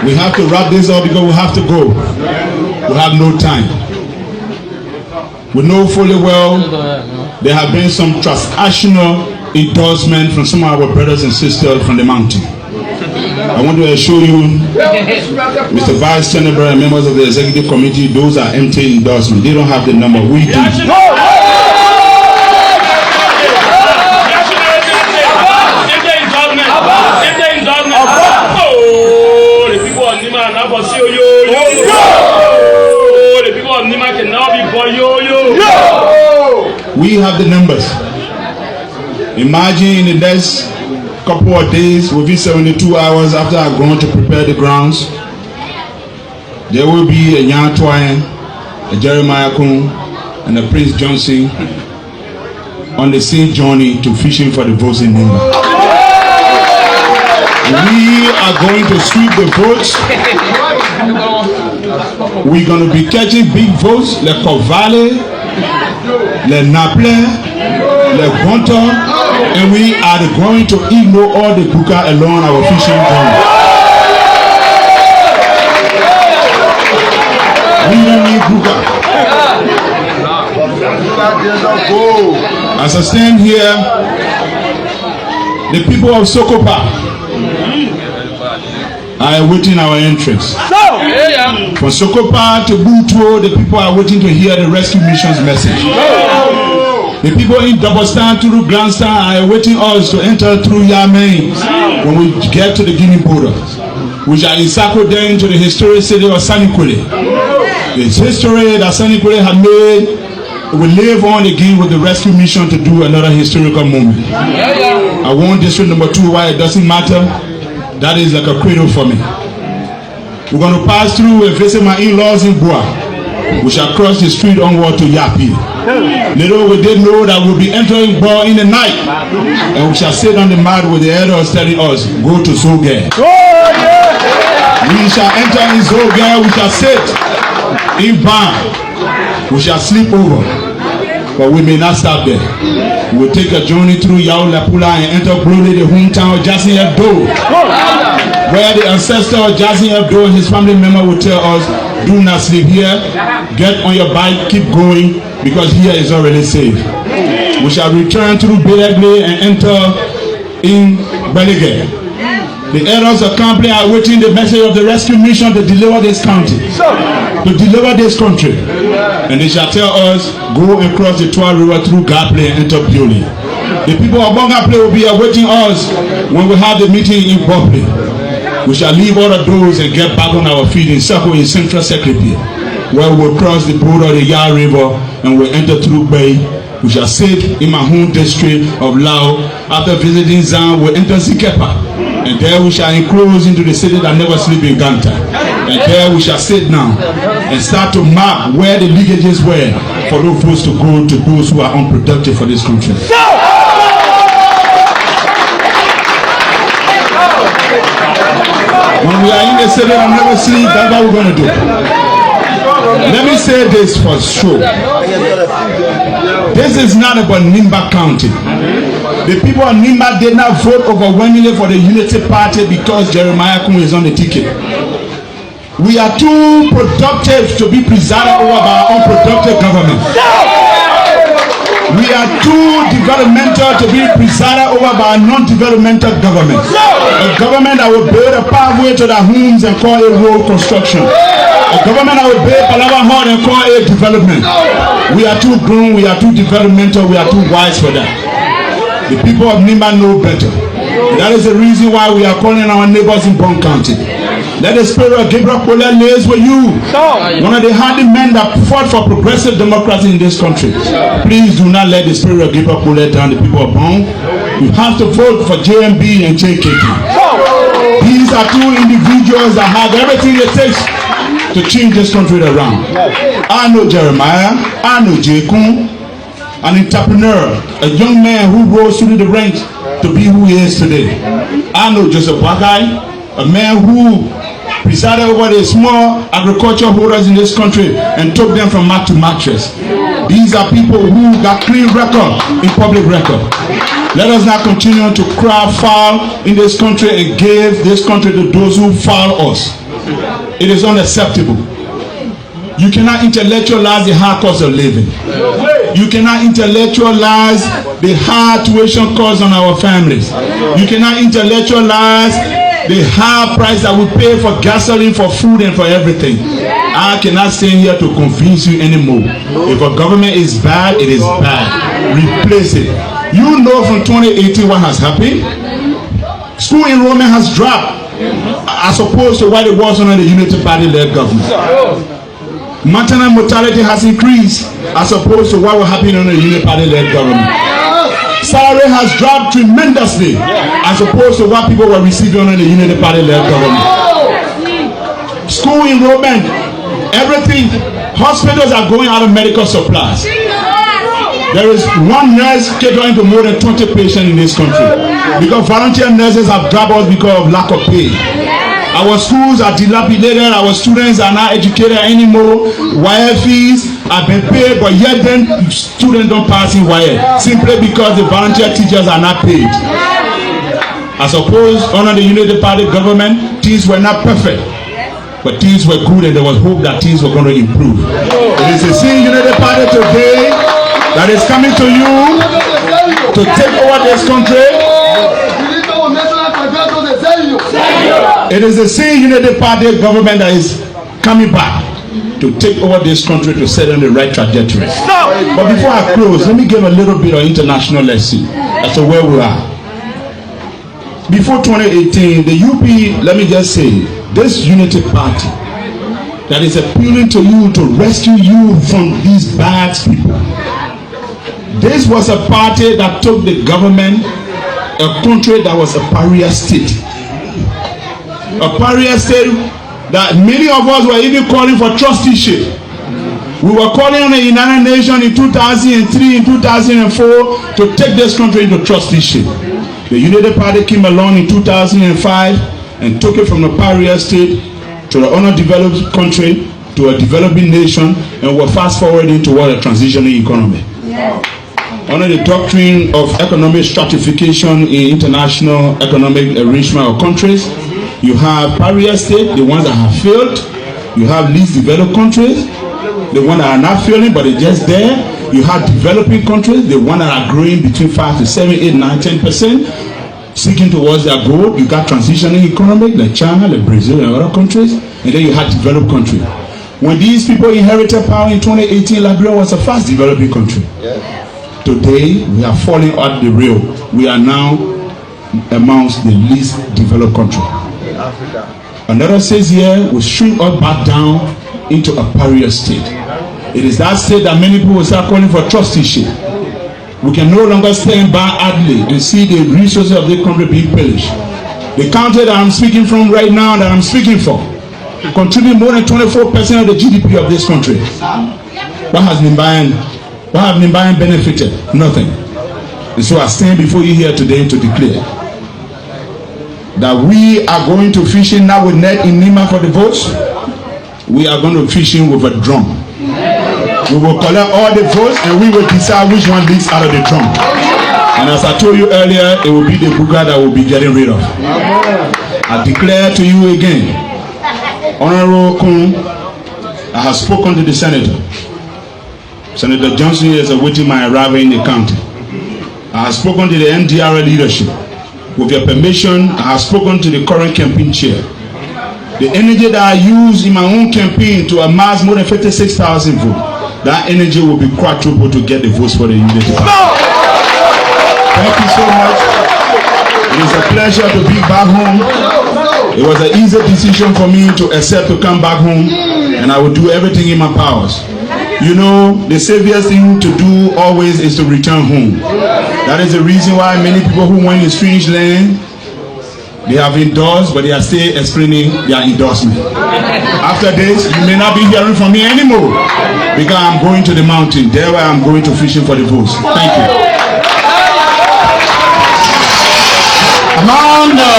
We have to wrap this up because we have to go. We have no time. We know fully well there have been some transactional endorsement from some of our brothers and sisters from the mountain. I want to assure you, Mr. Vice Chancellor and members of the Executive Committee, those are empty endorsements. They don't have the number. We do. We have the numbers. Imagine in the next couple of days, within 72 hours after I've gone to prepare the grounds, there will be a Nyan Twain, a Jeremiah Kun, and a Prince Johnson on the same journey to fishing for the votes in Nimba. We are going to sweep the votes. We're going to be catching big votes like Kovale, like Naple, like Gonta, and we are going to ignore all the Buka along our fishing journey. We don't need Buka. As I stand here, the people of Sokopa are awaiting our entrance. From Sokopa to Butuo, the people are waiting to hear the rescue mission's message. The people in Dobostan through Grandstan are awaiting us to enter through Yameng when we get to the Guinea border. We shall encircle them to the historic city of Sanikwele. The history that Sanikwele had made will live on again with the rescue mission to do another historical moment. I want district number 2 why it doesn't matter. That is like a cradle for me. We're going to pass through and visit my in-laws in Bua. We shall cross the street onward to Yapi. Little we did know that we'll be entering Bua in the night. And we shall sit on the mat with the elders telling us, go to Zoge. We shall enter in Zoge. We shall sit in Ban. We shall sleep over. But we may not stop there. We'll take a journey through Yao Lapula and enter Brunei, the hometown of Jassin Hebdo, where the ancestor of Jassin Hebdo and his family member will tell us, do not sleep here, get on your bike, keep going, because here is already safe. We shall return through Belegle and enter in Belige. The elders of Kample are waiting the message of the rescue mission to deliver this county, to deliver this country. And they shall tell us, go and cross the Twa River through Gaple and enter Pioli. The people of Bongaple will be awaiting us when we have the meeting in Bople. We shall leave all of those and get back on our feet in circle in Central Secretary, where we'll cross the border of the Yar River and we'll enter through Bay. We shall sit in my home district of Lao. After visiting Zan, we'll enter Zikepa. And there we shall enclose into the city that never sleep in Ganta. And there we shall sit down and start to map where the leakages were for those folks to go to those who are unproductive for this country. When we are in the city that never sleep, that's what we're going to do. Let me say this for sure. This is not about Nimba County. The people of Nimba did not vote overwhelmingly for the Unity Party because Jeremiah Kun is on the ticket. We are too productive to be presided over by our unproductive government. We are too developmental to be presided over by a non-developmental government. A government that will build a pathway to their homes and call it road construction. A government that will build Palava Hall and call it development. We are too grown, we are too developmental, we are too wise for that. The people of Nimba know better. That is the reason why we are calling our neighbors in Bon County. Let the spirit of Gabriel Pole live with you. One of the hardy men that fought for progressive democracy in this country. Please do not let the spirit of Gabriel Pole down the people of Bon. You have to vote for JMB and JKK. These are two individuals that have everything it takes to change this country around. I know Jeremiah, I know Jekun, an entrepreneur, a young man who rose through the ranks to be who he is today. I know Joseph Wakai, a man who presided over the small agriculture holders in this country and took them from mat to mattress. These are people who got clean record in public record. Let us not continue to cry foul in this country and give this country to those who foul us. It is unacceptable. You cannot intellectualize the high cost of living. You cannot intellectualize the high tuition costs on our families. You cannot intellectualize the high price that we pay for gasoline, for food, and for everything. I cannot stand here to convince you anymore. If a government is bad, it is bad. Replace it. You know from 2018 what has happened. School enrollment has dropped as opposed to what it was under the Unity Party-led government. Maternal mortality has increased as opposed to what was happening under the Unity Party-led government. Salary has dropped tremendously as opposed to what people were receiving under the Unity Party-led government. School enrollment, everything. Hospitals are going out of medical supplies. There is one nurse catering to more than 20 patients in this country because volunteer nurses have dropped us because of lack of pay. Our schools are dilapidated. Our students are not educated anymore. Wire fees have been paid, but yet then students don't pass in wire simply because the volunteer teachers are not paid. I suppose under the Unity Party government, things were not perfect, but things were good, and there was hope that things were going to improve. It is the same Unity Party today that is coming to you to take over this country. It is the same Unity Party government that is coming back to take over this country to set on the right trajectory. But before I close, let me give a little bit of international lesson as to where we are. Before 2018, the UP, let me just say, this Unity Party that is appealing to you to rescue you from these bad people. This was a party that took the government, a country that was a pariah state. A pariah state that many of us were even calling for trusteeship. We were calling on the United Nations in 2003, in 2004 to take this country into trusteeship. The Unity Party came along in 2005 and took it from a pariah state to the underdeveloped country to a developing nation, and we're fast forwarding toward a transitioning economy. Under the doctrine of economic stratification in international economic arrangement of countries, you have pariah states, the ones that have failed. You have least developed countries, the ones that are not failing but they're just there. You have developing countries, the ones that are growing between 5 to 7, 8, 9, 10%, seeking towards their goal. You got transitioning economic like China, like Brazil, and other countries, and then you have developed countries. When these people inherited power in 2018, Liberia was a fast developing country. Today, we are falling off the rail. We are now amongst the least developed country. Another says here, we shrink us back down into a pariah state. It is that state that many people will start calling for trusteeship. We can no longer stand by idly and see the resources of the country being pillaged. The country that I'm speaking from right now, that I'm speaking for, contribute more than 24% of the GDP of this country. What have Nimbayan benefited? Nothing. And so I stand before you here today to declare that we are going to fishing not with net in Nima for the votes. We are going to fishing with a drum. We will collect all the votes and we will decide which one leaks out of the drum. And as I told you earlier, it will be the Buga that will be getting rid of. I declare to you again, Honorable Kun, I have spoken to the senator. Senator Johnson is awaiting my arrival in the county. I have spoken to the NDRA leadership. With your permission, I have spoken to the current campaign chair. The energy that I use in my own campaign to amass more than 56,000 votes, that energy will be quadruple to get the votes for the Unity Party. Thank you so much. It is a pleasure to be back home. It was an easy decision for me to accept to come back home, and I will do everything in my powers. You know, the safest thing to do always is to return home. That is the reason why many people who went in strange land, they have endorsed, but they are still explaining their endorsement. After this, you may not be hearing from me anymore because I'm going to the mountain. There where I'm going to fishing for the votes. Thank you. Amanda!